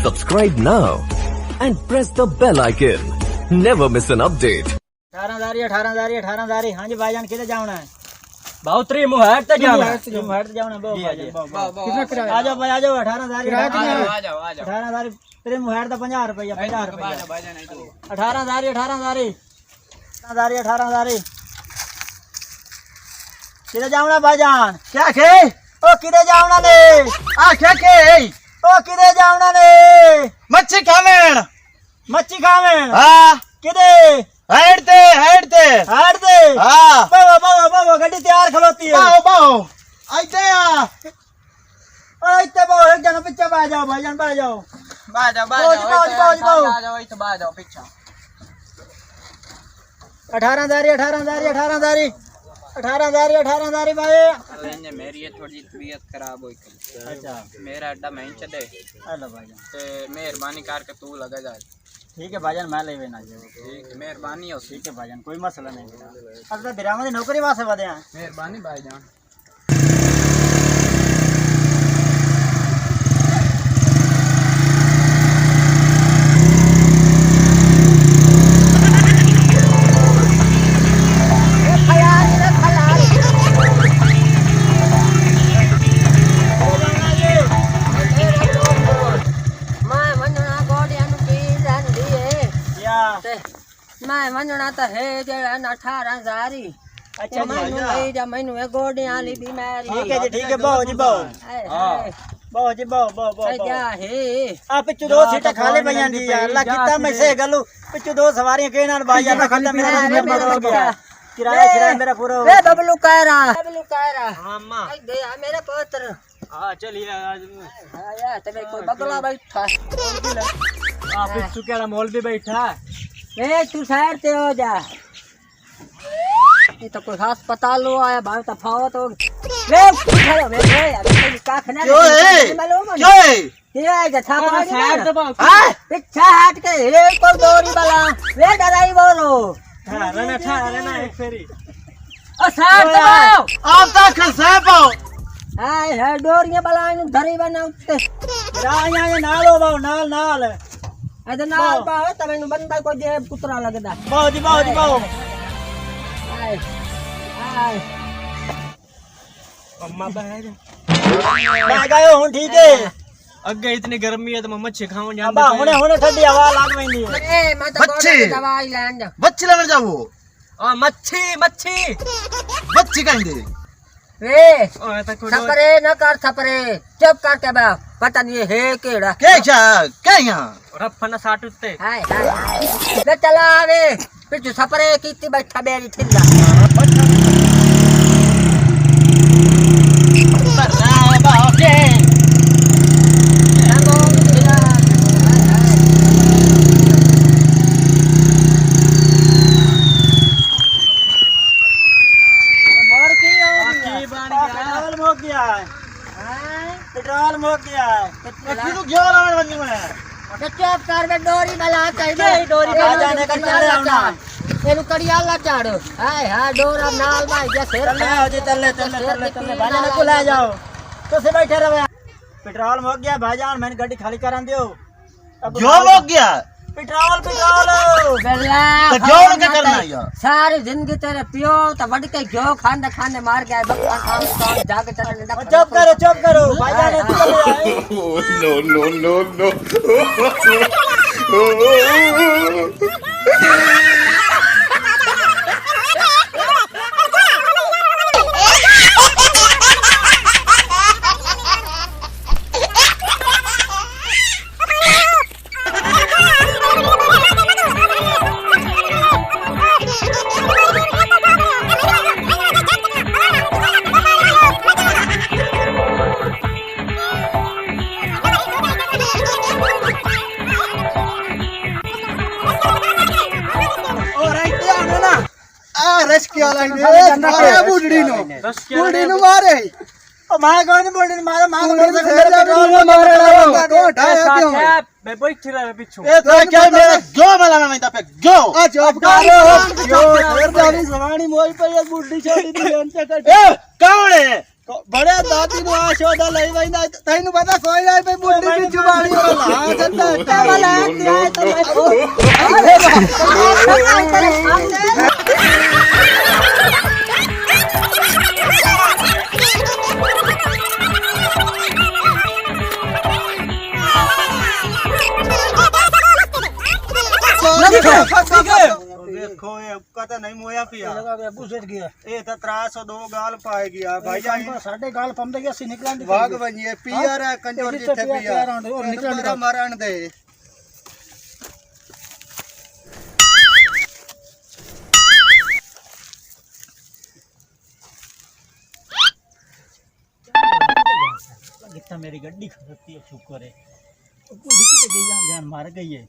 Subscribe now and press the bell icon. Never miss an update. 18 हाँ जी भाईजान किधर जाना है? बाउतरी मुहैर ते जाना है। मुहैर ते जाना है कितना किराया? आ जाओ भाई आ जाओ 18,000 किराया कितना है? 18,000 तेरे मुहैर दा 50 रुपया 18,000 किधर जाना भाईजान? क्या खे? ओ किधर जाना ने? आ क्या खे? ओ किधर जाना ने? मच्छी खावेण। मच्छी खावें? हां किधर? Head they. हार दे हां बाबा गड्डी तैयार खलोती है। बाओ आइते आ। ओ इत्ते बाबा एक जना पीछे बैठ जाओ भाईजान बैठ जाओ। बाओ इते बाओ पीछे। 18,000 भाई। लेने मेरी थोड़ी तबीयत खराब हुई। अच्छा मेरा अड्डा मैं चले हेलो भाईजान ते मेहरबानी करके तू लगा जा। ठीक है भाईजान मैं ले लेना जो ठीक है मेहरबानी हो। ठीक है भाईजान कोई मसला नहीं। अब तो बिरामा दी नौकरी वास्ते वदे हैं। मेहरबानी भाईजान। मैं वंजना तो है जेड़ा 18,000 अच्छा मैनू लई जा मैनू है गोडियां वाली बीमारी। ठीक है जी ठीक है बहु जी बहु बहु जी बहु क्या है आ पिछू दो सीटें खाली पईयां दी अल्लाह किता मैं से गलू पिछू दो सवारियां के नाल भाई अल्लाह खत्म मेरा नंबर हो गया किराया मेरा पूरा हो वे बबलू कह रहा हां मां दे आ मेरे पुत्र। हां चलिए आज आया तबे कोई बगला बैठा आ पिछू केड़ा मौलवी बैठा वे तू साइड ते हो जा। ये तो कोई अस्पताल हो आया भाई तफावत हो वे खड़ो वे यार का खना क्यों है? ये जा था साइड दबाओ हां पीछे हट के एक को दौड़ी वाला वे डराई बोलो रहना एक फेरी ओ साइड दबाओ आप ता खसा पाओ। हाय है डोरियां वाला इन धरी बना उत्ते राया ये नालो बाओ नाल अद ना पाओ तब इन बंदा को जे पुत्रा लगदा बाओ जी बाओ हाय हाय अम्मा मैं गयो हूं ठीक है अगे इतनी गर्मी है तो मैं मच्छी खाऊं जान अब्बा हुने ठंडी हवा लाग वेंदी है। ए मैं तो बच्चे। दवाई लेन जा मच्छी लेने जाओ। ओ मच्छी मच्छी कहेंगे वे थपरे न कर थपरे चुप करके बा पता नहीं है केड़ा क्या यहाँ रफन साट उत्ते हाय ले चला वे पिछु थपरे कीती बैठा बेरी थिल्ला पेट्रोल मुक गया है तू क्यों लाने बनी मैं चुप कर बे डोरी बला चाहिए डोरी आ जाने का चले आना एनु कड़ियाला चाड़ो हाय हाय डोरा नाल भाई जे सिर तल्ले हो जी तल्ले भाईजान को ले जाओ तो से बैठे रहे पेट्रोल मुक गया भाईजान मैंने गाड़ी खाली करा दियो क्यों मुक गया? पेट्रोल बेला तो क्यों क्या करना है यार? सारी जिंदगी तेरे पियो तो वड के जो खाने मार गया बक्का काम जाके चल चुप करो भाईजान रस्की वाला ने बुढ़ी नो मारे ओ मां कोई नहीं बोल मारो मां पेट्रोल मारे तो हटाया क्यों मैं बैठ रहा पीछू ए तो क्या मेरा जो मला में पे जो आ चुप करो जो सरदारी सवाणी मोई पे एक बुढ़ी छोड़ी दी अंत कर ए कौन है बड़े दादी नु आशोदा लई वईंदा तैनू पता कोई ना पे बुड्ढी की जुबानी वाला सत्ता वाला देखो ये उपका तो नहीं मोया पिया अबू सेठ गया ये तो 302 गाल पाए गया भाई साढ़े गाल पंप दे सी निकलन भाग बनिए पियर है कंजर जिथे पिया और निकल मरण दे कितना मेरी गड्डी खसती है शुक्र है बूढ़ी की गई यहाँ ध्यान मार गई है